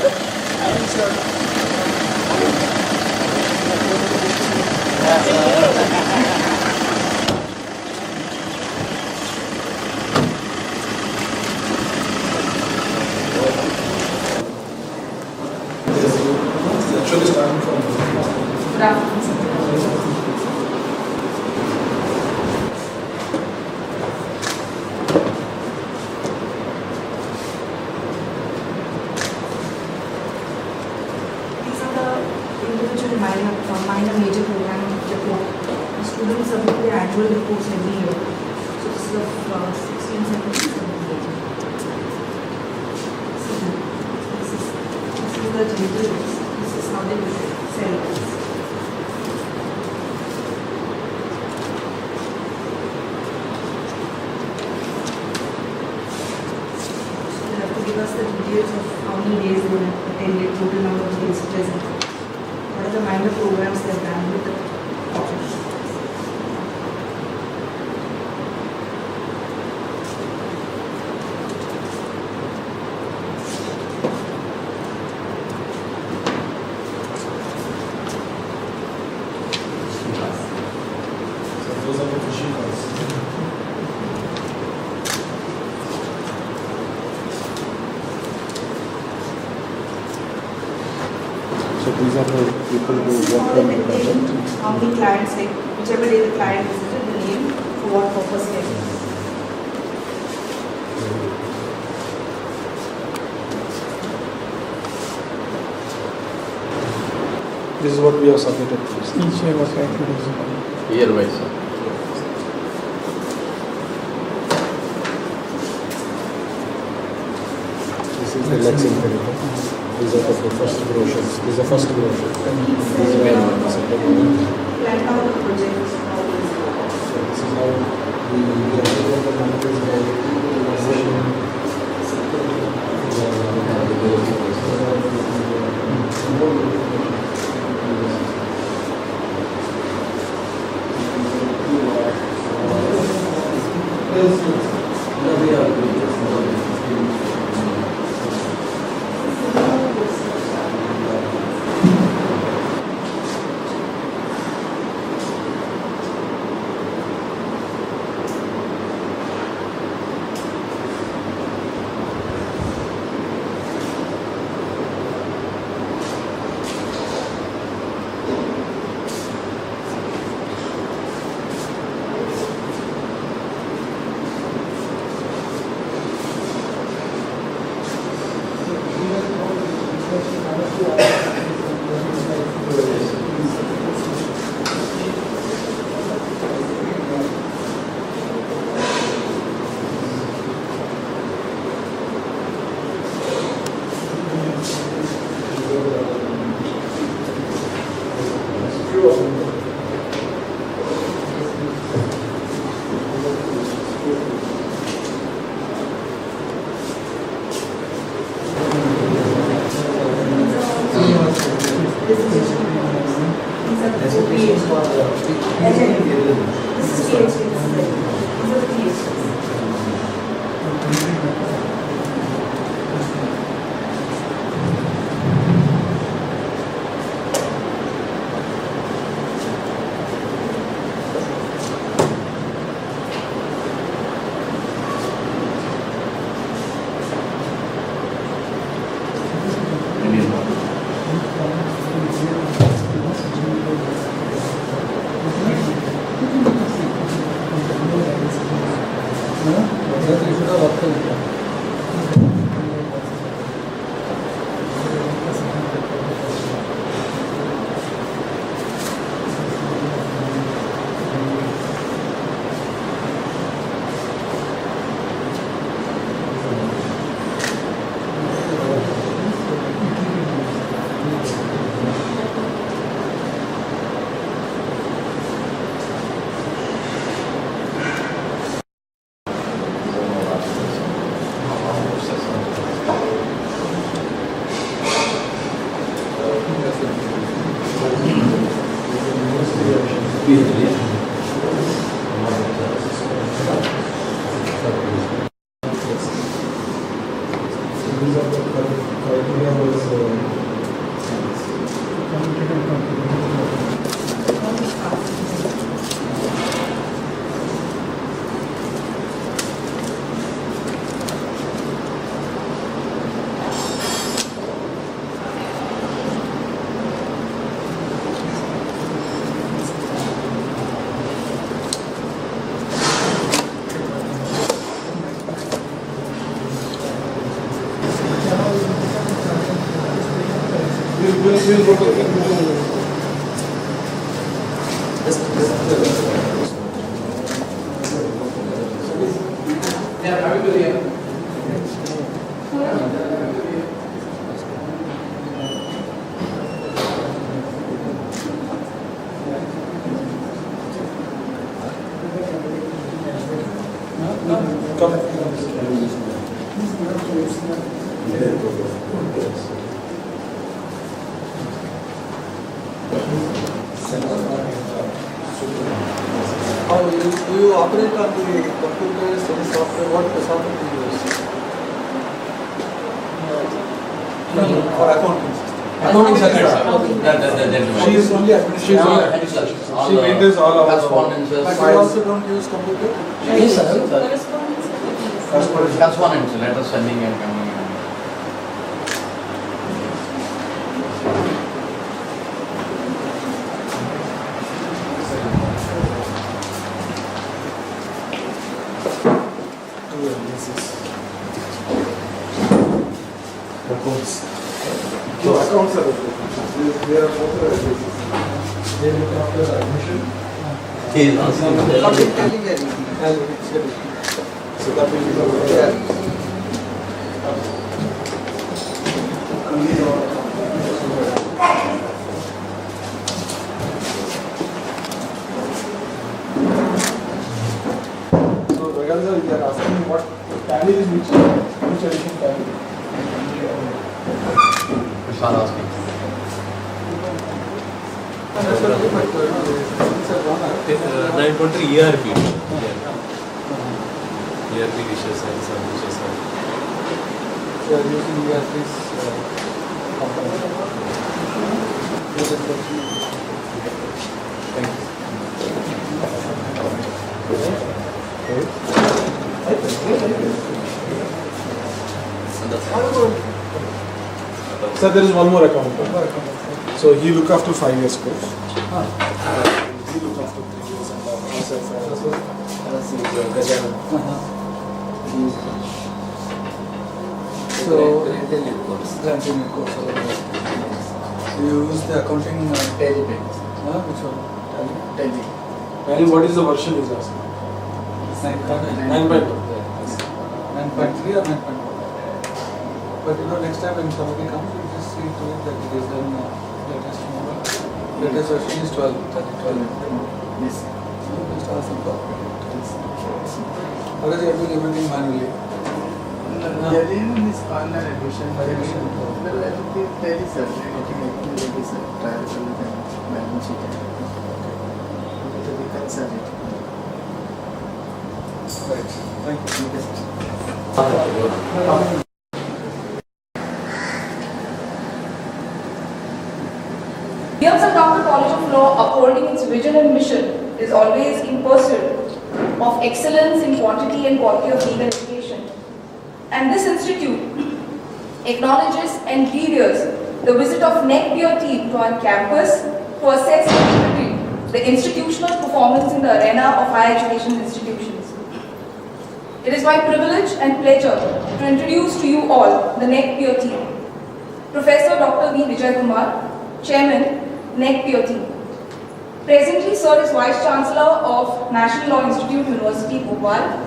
Good afternoon, sir. These are the individual minor major program report. The students submit their annual reports every year. So this is the 16, 17, 17. This is the general. This is how they sell it. Give us the details of how many days they have attended, total number of days present. What are the minor programs they have done with the project? So those are the fishing cards. So these are the people who This is work how on they the project. maintain how many clients, like whichever day the client visited, the name, for what purpose they are. This is what we have submitted to this. Each year was calculated. Year wise, sir. This is the Lex Infinity. These are the first brochures. This is the first brochure. This is the main one. Second one. Plan out the project. How it is. So this is how we get the managers by will go to They are having to hear. How you operate on the computers, any software? What software do you use? For accounting system. Accounting sector. She is only administrative. She She maintains all our correspondences. But you also don't use computer? Yes, sir. Correspondence. Correspondence, letter sending and coming. Accounts. No, accounts are okay. They are both education. They look after admission. He is asking. So that will be the yeah. So regardless, they are asking what tally is which edition tally. Which one asking? That's what we might do. It's a runner. 9.3 ERP. ERP dishes and some dishes. We are using these components. Thank you. Sir, there is one more account. So he look after 5 years course. He look after 3 years and So, granting course. You use the accounting Tally. which one? Tally. And what is the version he's asking? 9.1. 9.3 or 9.1? But next time when somebody comes, you just see to it that it is done latest model. Latest version is 12. Yes. So just ask them for Otherwise, you are doing everything manually. Tally is online admission. Well, I think Tally is getting trial balance sheet. To be consulted. Right. Thank you. Yamsa Doctor College of Law, upholding its vision and mission, is always in pursuit of excellence in quantity and quality of legal education. And this institute acknowledges and reveres the visit of Naac team to our campus to assess the institutional performance in the arena of higher education institutions. It is my privilege and pleasure to introduce to you all the Naac team. Professor Dr. V. Vijay Kumar, Chairman, Naac team. Presently, sir is Vice Chancellor of National Law Institute, University, Bhopal.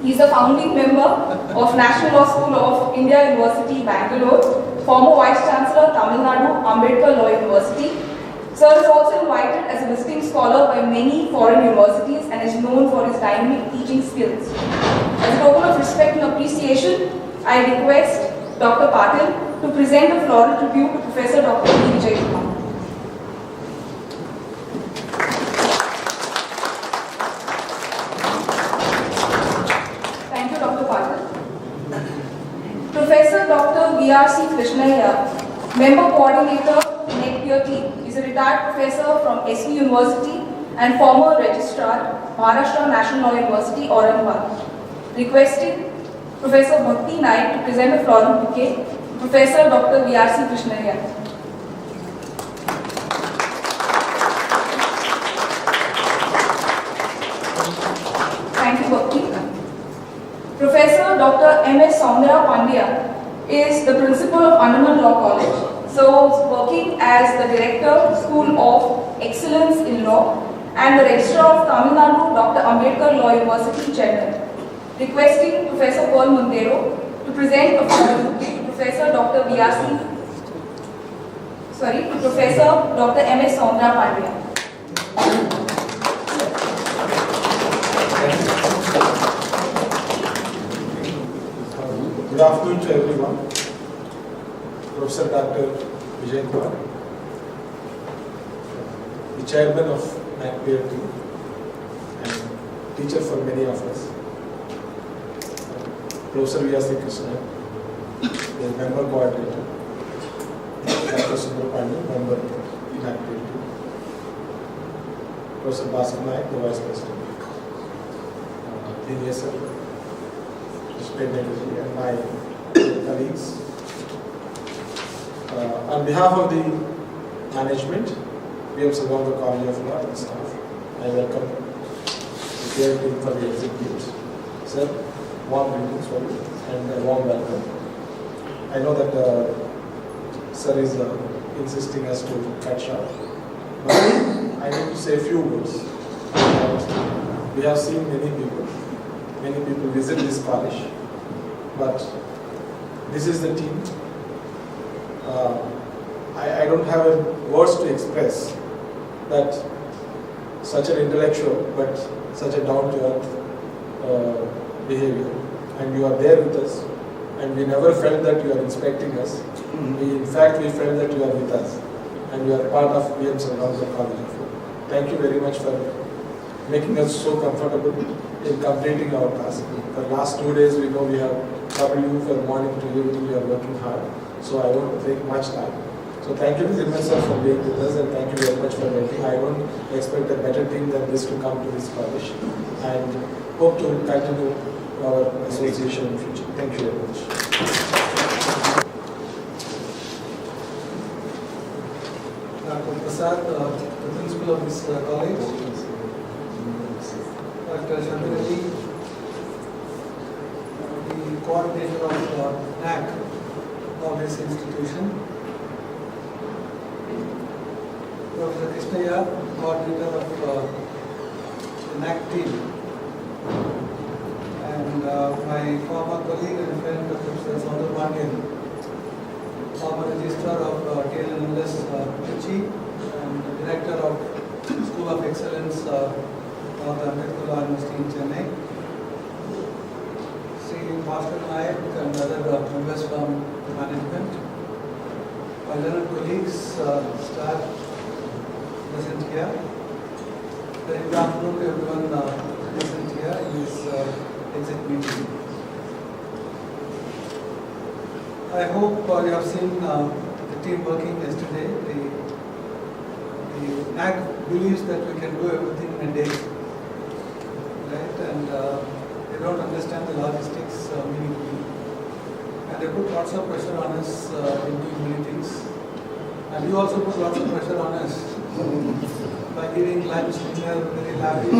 He is a founding member of National Law School of India, University, Bangalore, former Vice Chancellor, Tamil Nadu, Ambedkar Law University. Sir is also invited as a visiting scholar by many foreign universities and is known for his dynamic teaching skills. As a token of respect and appreciation, I request Dr. Patil to present a floral tribute to Professor Dr. V. Vijay Kumar. Thank you, Dr. Patil. Professor Dr. V.R.C. Krishnaiah, Member Coordinator, Naac team, is a retired professor from SV University and former Registrar, Maharashtra National Law University, Aurangabad. Requesting Professor Bhakti Naik to present a floral bouquet. Professor Dr. V.R.C. Krishnaiah. Thank you, Bhakti. Professor Dr. M.S. Soundara Pandya is the principal of Andaman Law College, So, working as the Director, School of Excellence in Law and the Registrar of Tamil Nadu, Dr. Ambedkar Law University, Chennai. Requesting Professor Paul Montero to present a formal to Professor Dr. Professor Dr. M.S. Saundra Pandya. Good afternoon to everyone. Professor Dr. Vijay Kumar, the chairman of Naac and teacher for many of us. Professor V.R.C. Krishna, the member coordinator. Dr. Sundar Pandya, member Naac. Professor Bhaskar Naik, the vice president. The sir, and my colleagues. On behalf of the management, we have SALGAOCAR College of Law and staff. I welcome the care team for the executives. Sir, warm greetings for you and a warm welcome. I know that sir is insisting us to cut short, but I need to say a few words. We have seen many people visit this college, but this is the team. I don't have words to express that such an intellectual but such a down-to-earth behavior, and you are there with us, and we never felt that you are inspecting us. In fact, we felt that you are with us, and you are part of PM SALGAOCAR College of Law. Thank you very much for making us so comfortable in completing our task. For the last 2 days, we know we have covered you from morning to evening. You are working hard, so I won't take much time. So thank you very much, sir, for being with us, and thank you very much for waiting. I don't expect a better team than this to come to this college, and hope to continue our association in future. Thank you very much. Dr. Prasad, the principal of this college. Dr. Shankarati, the coordinator of Naac of this institution. Professor Krishnaya, coordinator of the Naac team. And my former colleague and friend, Professor Sundar Pandya, former registrar of TLNLS Trichy and director of School of Excellence of the Ambedkar Law University in Chennai. Sri Bhaskar Naik and other members from management. My learned colleagues, staff present here. Very good afternoon to everyone present here in this exit meeting. I hope you have seen the team working yesterday. The Naac believes that we can do everything in a day, right? And they don't understand the logistics meaningfully. And they put lots of pressure on us in doing many things. And you also put lots of pressure on us by giving lunch, dinner, very lavish.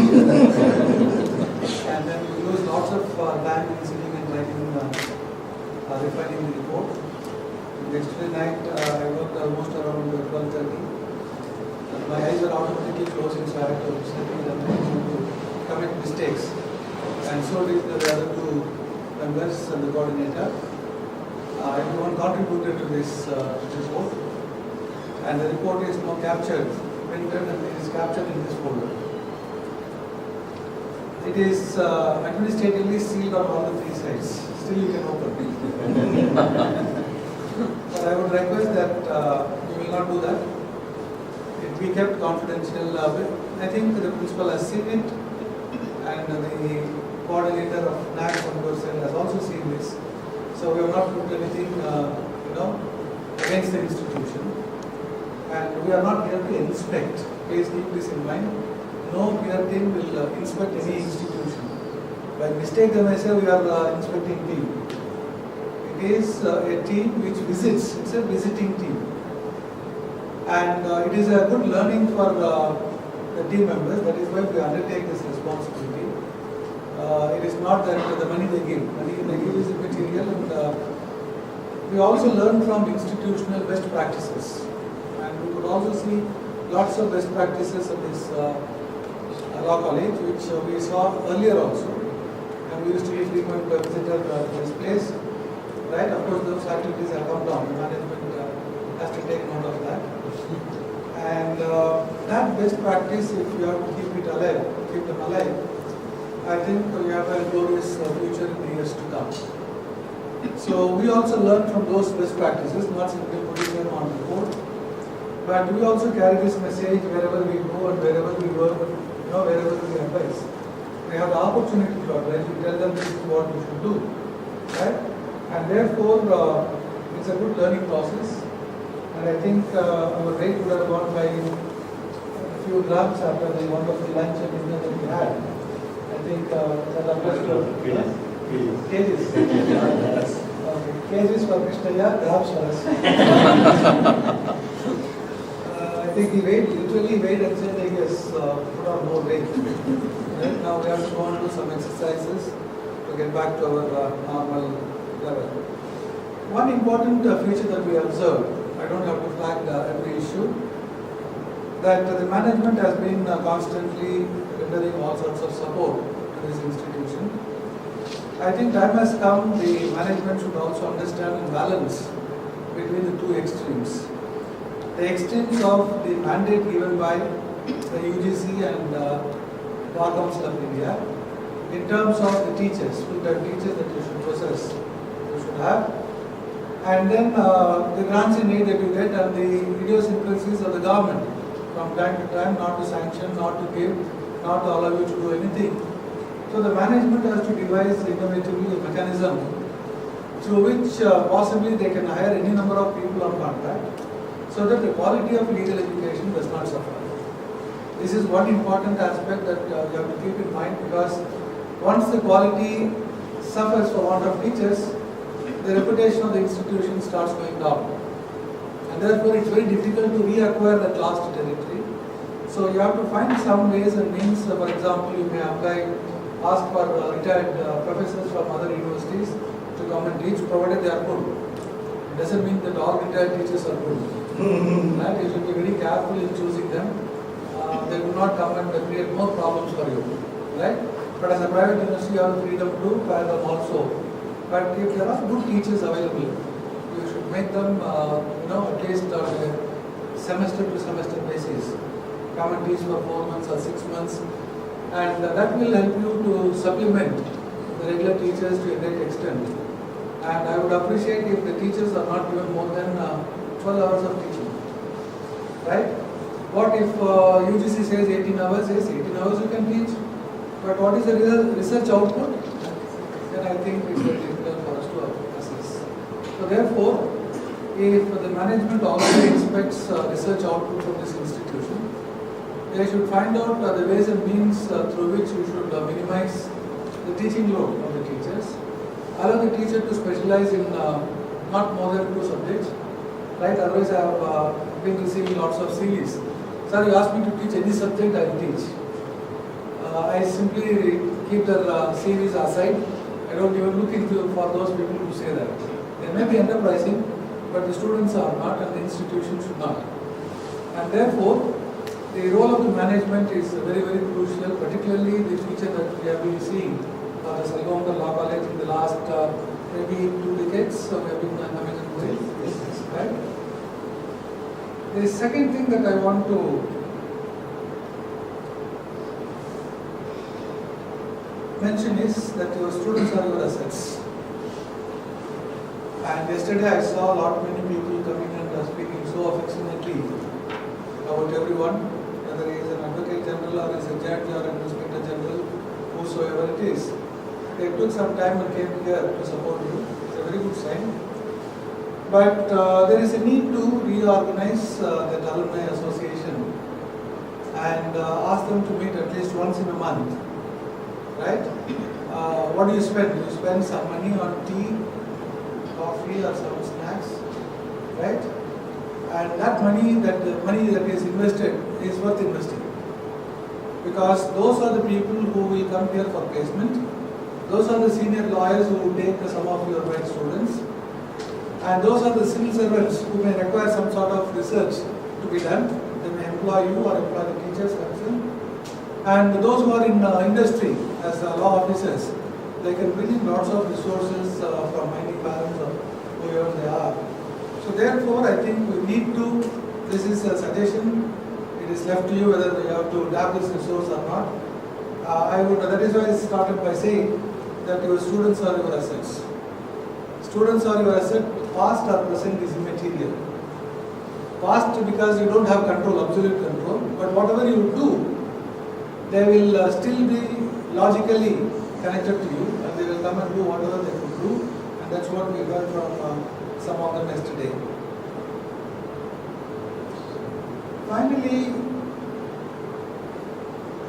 And then we lose lots of time in sitting and writing, refining the report. Yesterday night, I worked almost around 12:30. My eyes were automatically closing, so I had to sit in the to commit mistakes. And so did the other two members and the coordinator. Everyone contributed to this report. And the report is now captured, printed, and it is captured in this folder. It is administratively sealed on all the 3 sides. Still you can open it. But I would request that you will not do that. It be kept confidential. I think the principal has seen it, and the coordinator of Naac has also seen this. So we have not put anything, against the institution. And we are not here to inspect. Please keep this in mind. No peer team will inspect any institution. By mistake, they may say we are inspecting team. It is a team which visits. It's a visiting team. And it is a good learning for the team members. That is why we undertake this responsibility. It is not that the money they give. Money they give is immaterial, and We also learn from institutional best practices, and we could also see lots of best practices at this law college, which we saw earlier also, and we used to be frequent visitor to this place. Right? Of course, those activities have come down. The management has to take note of that. And that best practice, if you have to keep it alive, keep them alive, I think we have a glorious future in the years to come. So we also learn from those best practices, not simply putting them on the board, but we also carry this message wherever we go and wherever we work, wherever we advise. We have the opportunity to advise. We tell them this is what we should do, right? And therefore, it's a good learning process. And I think our rate would have gone by a few grams after the wonderful lunch and dinner that we had. I think that applies to cages. Okay, cages for Krishnaya, grams for us. I think he literally weighed and said that he has put on more weight. Right? Now we have to go on to some exercises to get back to our normal level. One important feature that we observed, I don't have to flag every issue, that the management has been constantly rendering all sorts of support to this institution. I think time has come, the management should also understand and balance between the two extremes. The extremes of the mandate given by the UGC and Bar Council of India in terms of the teachers, full-time teachers that you should possess, you should have, and then the grants in aid that you get and the idiosyncrasies of the government from time to time, not to sanction, not to give, not to allow you to do anything. So the management has to devise innovatively a mechanism through which possibly they can hire any number of people on contract so that the quality of legal education does not suffer. This is one important aspect that you have to keep in mind, because once the quality suffers for want of teachers, the reputation of the institution starts going down. And therefore it's very difficult to reacquire that lost territory. So you have to find some ways and means. For example, you may ask for retired professors from other universities to come and teach, provided they are good. It doesn't mean that all retired teachers are good. Right? You should be very careful in choosing them. They will not come and create more problems for you. Right? But as a private university, you have the freedom to fire them also. But if there are good teachers available, you should make them, at least on a semester to semester basis. Come and teach for 4 months or 6 months. And that will help you to supplement the regular teachers to a great extent. And I would appreciate if the teachers are not given more than 12 hours of teaching. Right? What if UGC says 18 hours? Yes, 18 hours you can teach. But what is the research output? Then I think it's very difficult for us to assess. So therefore, if the management also expects research output from this institution, they should find out the ways and means through which you should minimize the teaching load of the teachers. Allow the teacher to specialize in not more than 2 subjects. Right? Otherwise, I have been receiving lots of CVs. Sir, you ask me to teach any subject, I will teach. I simply keep their CVs aside. I don't even look into for those people who say that. They may be enterprising, but the students are not, and the institution should not. And therefore, the role of the management is very, very crucial, particularly the teacher that we have been seeing at the SALGAOCAR Law College in the last maybe 2 decades. So we have been having a way. Right? The second thing that I want to mention is that your students are your assets. And yesterday I saw many people coming and speaking so affectionately about everyone, whether he is an advocate general or is a judge or an inspector general, whosoever it is. They took some time and came here to support you. It's a very good sign. But there is a need to reorganize the alumni association and ask them to meet at least once in a month. Right? What do you spend? You spend some money on tea, coffee, or some snacks, right? And that money that is invested is worth investing, because those are the people who will come here for placement. Those are the senior lawyers who will take some of your right students. And those are the civil servants who may require some sort of research to be done. They may employ you or employ the teachers themselves. And those who are in industry as law officers, they can bring in lots of resources from mining parents or whoever they are. So therefore, I think we need to, this is a suggestion, it is left to you whether you have to tap this resource or not. That is why I started by saying that your students are your assets. Students are your asset, past or present is immaterial. Past because you don't have control, absolute control, but whatever you do, they will still be logically connected to you and they will come and do whatever they could do, and that's what we heard from some of them yesterday. Finally,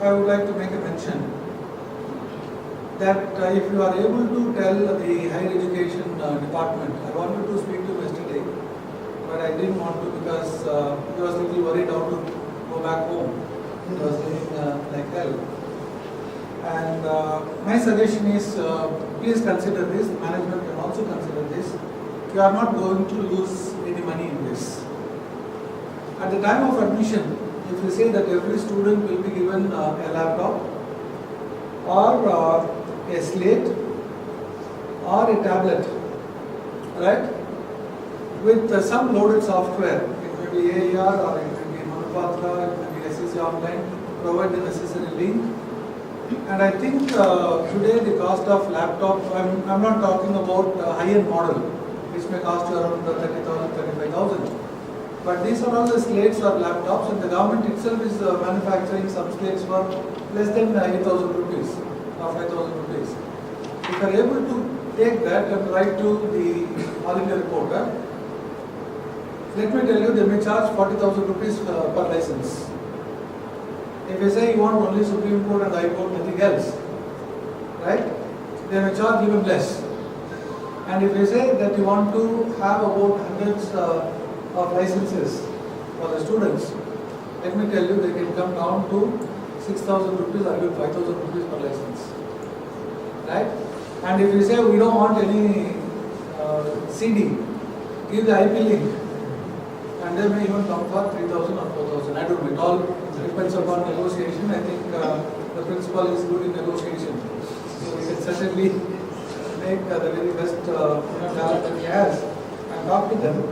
I would like to make a mention that if you are able to tell the higher education department, I wanted to speak to him yesterday, but I didn't want to because he was a little worried how to go back home. He was living like hell. And my suggestion is, please consider this, management can also consider this. You are not going to lose any money in this. At the time of admission, if you say that every student will be given a laptop or a slate or a tablet, right, with some loaded software, it may be AR or it may be Manupatra, it may be SEC Online, provide the necessary link. And I think today the cost of laptop, I'm not talking about high-end model, which may cost you around 30,000, 35,000. But these are all the slates or laptops, and the government itself is manufacturing some slates for less than 8,000 rupees or 5,000 rupees. If you are able to take that and write to the All India reporter, let me tell you, they may charge 40,000 rupees per license. If you say you want only Supreme Court and High Court, nothing else, right? They may charge even less. And if you say that you want to have about hundreds of licenses for the students, let me tell you, they can come down to 6,000 rupees or even 5,000 rupees per license, right? And if you say we don't want any CD, give the IP link, and they may even come for 3,000 or 4,000. I don't know, it all depends upon negotiation. I think the principal is good in negotiation, so we can certainly make the very best talent that he has and talk to them.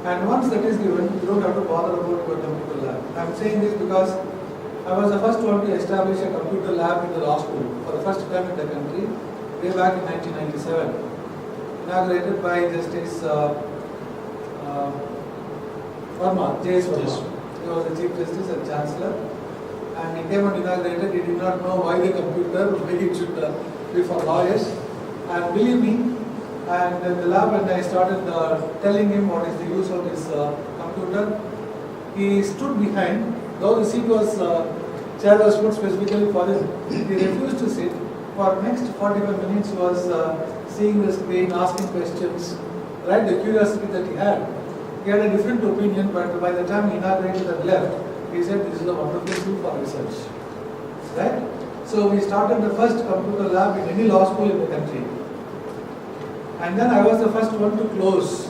And once that is given, you don't have to bother about your computer lab. I am saying this because I was the first one to establish a computer lab in the law school for the first time in the country, way back in 1997, inaugurated by Justice Verma, J.S. Verma. He was the Chief Justice and Chancellor, and he came and inaugurated. He did not know why the computer, why it should be for lawyers. And believe me, and in the lab when I started telling him what is the use of this computer, he stood behind, though the seat was, chair was put specifically for him, he refused to sit. For next 45 minutes he was seeing the screen, asking questions, right, the curiosity that he had. He had a different opinion, but by the time he inaugurated and left, he said this is a wonderful tool for research, right? So we started the first computer lab in any law school in the country. And then I was the first one to close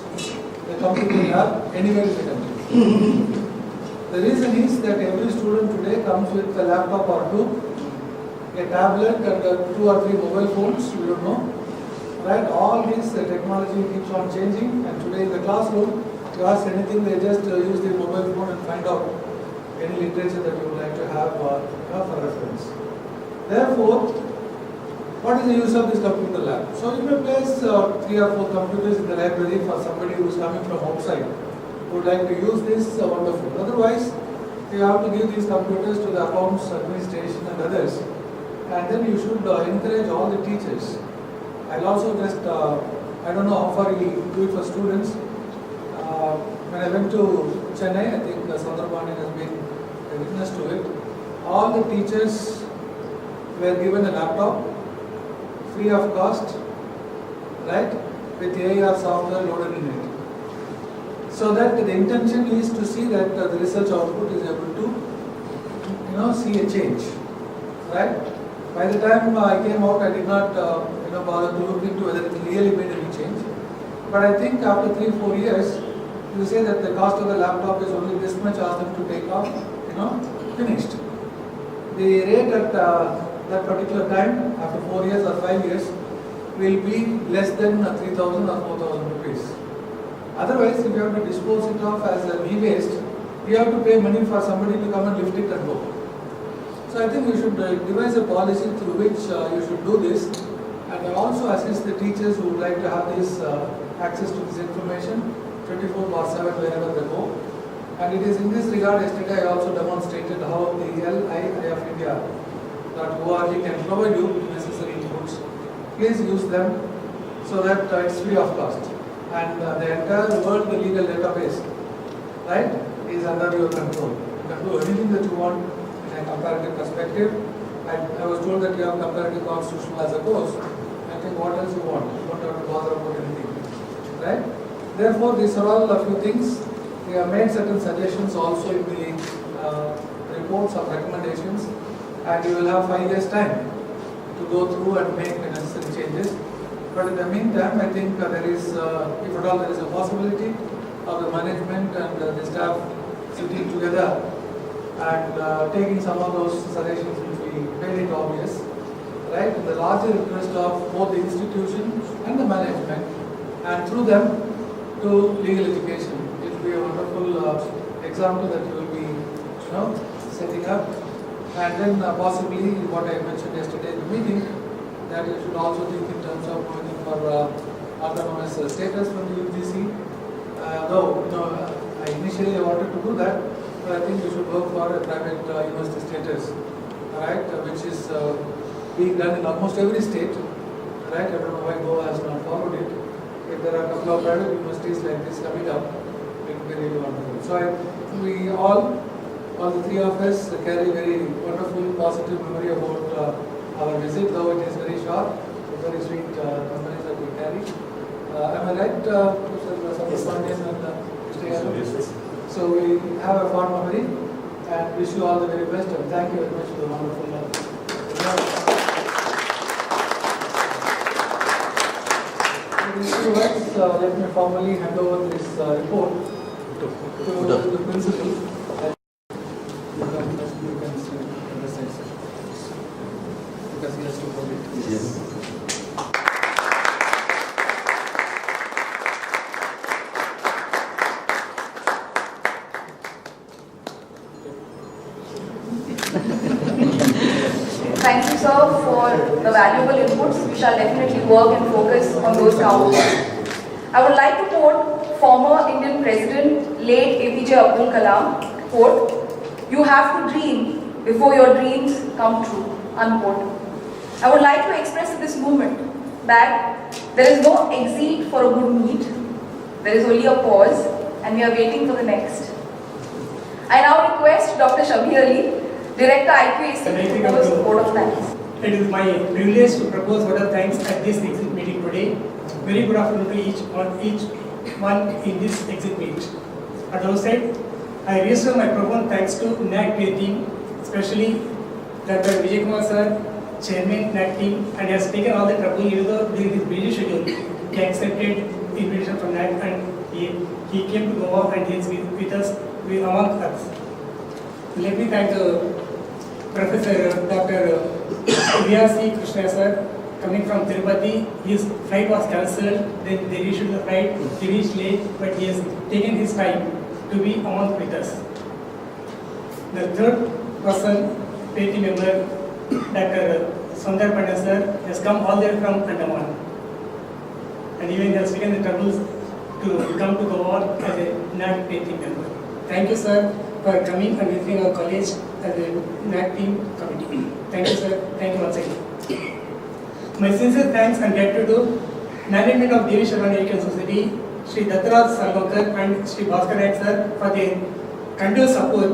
the computer lab anywhere in the country. The reason is that every student today comes with a laptop or two, a tablet and 2 or 3 mobile phones, we don't know. Right? All this technology keeps on changing, and today in the classroom, you ask anything, they just use the mobile phone and find out any literature that you would like to have for reference. Therefore, what is the use of this computer lab? So you may place 3 or 4 computers in the library for somebody who is coming from outside, who would like to use this, wonderful. Otherwise, you have to give these computers to the accounts administration and others, and then you should encourage all the teachers. I'll also just, I don't know how far you do it for students. When I went to Chennai, I think Sandrabani has been a witness to it. All the teachers were given a laptop, free of cost, right, with AR software loaded in it. So that the intention is to see that the research output is able to, see a change, right? By the time I came out, I did not, bother to look into whether it really made any change. But I think after 3-4 years, you say that the cost of the laptop is only this much, ask them to take off, finished. The rate at that particular time, after 4 years or 5 years, will be less than 3,000 or 4,000 rupees. Otherwise, if you have to dispose it off as an e-waste, you have to pay money for somebody to come and lift it and go. So I think you should devise a policy through which you should do this, and also assist the teachers who would like to have this access to this information 24/7 wherever they go. And it is in this regard, yesterday I also demonstrated how the LIIFindia.org can provide you with necessary inputs. Please use them so that it's free of cost. And the entire world, the legal database, right, is under your control. You can do anything that you want in a comparative perspective. I was told that you have comparative constitutional as a course. I think what else you want? You don't have to bother about anything, right? Therefore, these are all a few things. We have made certain suggestions also in the reports or recommendations, and you will have 5 years' time to go through and make the necessary changes. But in the meantime, I think there is, if at all there is a possibility of the management and the staff sitting together and taking some of those suggestions which we made it obvious, right, in the larger interest of both the institution and the management, and through them to legal education. It will be a wonderful example that you will be, setting up. And then possibly what I mentioned yesterday in the meeting, that you should also think in terms of going for autonomous status from the UGC. Though I initially wanted to do that, but I think we should work for a private university status, right, which is being done in almost every state, right? I don't know why Goa has not followed it. If there are a couple of private universities like this coming up, it will be really wonderful. So we all the three of us carry very wonderful, positive memory about our visit, though it is very short, very sweet memories that we carry. Am I right, Mr. Sabaswanian and Mr. Yadav? Yes. So we have a fond memory and wish you all the very best, and thank you very much for the wonderful let me formally hand over this report to the principal. You can understand, sir. Because he has to hold it. Yes. Thank you, sir, for the valuable inputs. We shall definitely work and focus on those counts. I would like to quote former Indian President, late APJ Abdul Kalam, quote, "You have to dream before your dreams come true," unquote. I would like to express in this movement that there is no exit for a good meet. There is only a pause, and we are waiting for the next. I now request Dr. Shabir Ali, Director IQAC, to propose a vote of thanks. It is my privilege to propose vote of thanks at this exit meeting today. Very good afternoon to each one in this exit meet. At the outset, I register my profound thanks to Naac team, especially Dr. Vijay Kumar sir, Chairman Naac team, and he has taken all the trouble even though during his busy schedule. He accepted invitation from Naac and he came to Goa and he is with us, among us. Let me thank Professor Dr. V.R.C. Krishna sir, coming from Tirupati. His flight was cancelled, then they reissued the flight. He reached late, but he has taken his time to be among with us. The third person, PAT member, Dr. Sundar Pandya sir, has come all the way from Andaman. And even he has taken the troubles to come to Goa as a Naac PAT member. Thank you, sir, for coming and visiting our college as a Naac team committee. Thank you, sir. Thank you once again. My sincere thanks and gratitude to management of Devi Sharma Education Society, Sri Dattaraj SALGAOCAR and Sri Bhaskar Naik sir for their continuous support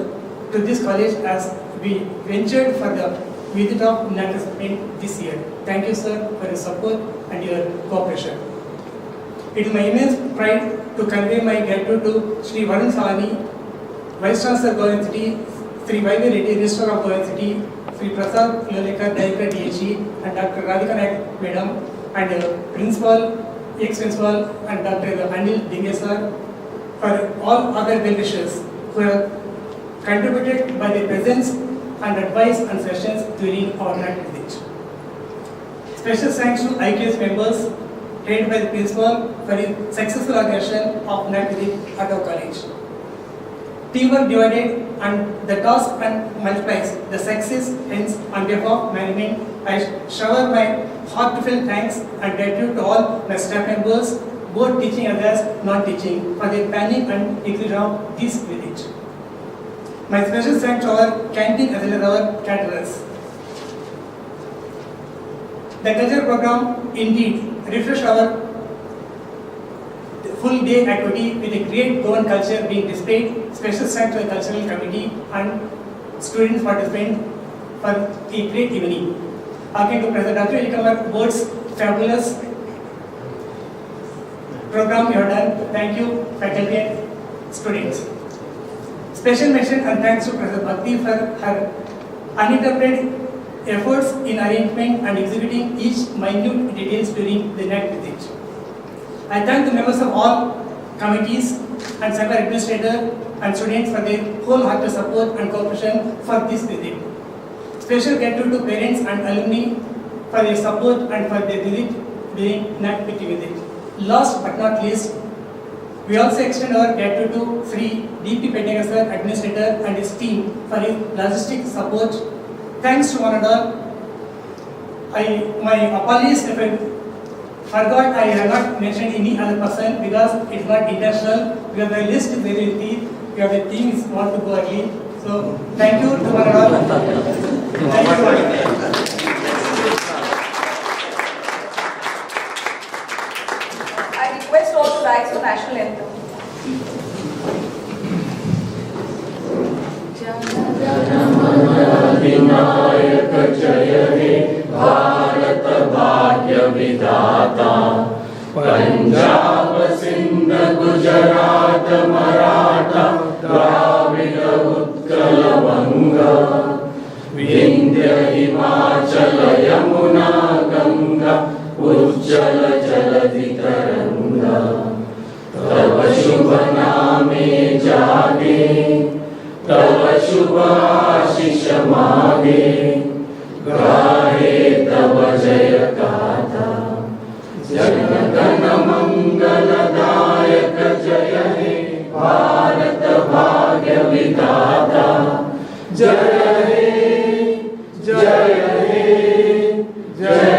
to this college as we ventured for the visit of Naac recipient this year. Thank you, sir, for your support and your cooperation. It is my immense pride to convey my gratitude to Sri Varun Salani, Vice Chancellor Government City, Sri Y.V. Reddy, Registrar of Government City, Sri Prasad Lalekar, Director DHE, and Dr. Radhika Naik Madam, and Principal ex-principal and Dr. Anil Dinghe sir, for all other well-wishers who have contributed by their presence and advice and sessions during our Naac visit. Special thanks to IKS members headed by the principal for his successful organization of Naac visit at our college. Teamwork divided and the task and multiplies the success. Hence, on behalf of management, I shower my heartfelt thanks and gratitude to all my staff members, both teaching as well as non-teaching, for their planning and execution of this visit. My special thanks to our canteen as well as our caterers. The culture program indeed refreshed our full day activity with a great Goan culture being displayed. Special thanks to the cultural committee and students participating for a great evening. Again to President Dr. Ilikamar Board's fabulous program you have done. Thank you, faculty and students. Special mention and thanks to President Bhakti for her uninterrupted efforts in arrangement and executing each minute details during the Naac visit. I thank the members of all committees and seminar administrators and students for their wholehearted support and cooperation for this visit. Special gratitude to parents and alumni for their support and for their visit during Naac visit. Last but not least, we also extend our gratitude to Sri D.P. Petnagar sir, administrator, and his team for his logistic support. Thanks to one and all. My apologies if I forgot, I have not mentioned any other person because it's not intentional, because the list is very lengthy, because the team is want to go early. So, thank you to one and all. Thank you. I request all to rise for national anthem. Vinayak जय हे भारत भाग्य विधाता पंजाब सिंध गुजरात मराठा द्राविड उत्कल बंगा विंध्य हिमाचल यमुना गंगा उज्जल जलधि तरंगा तव शुभ नामे जागे तव शुभ आशीष मागे गाहे तव जय गाथा जन गण मंगलदायक जय हे भारत भाग्य विधाता जय हे जय हे जय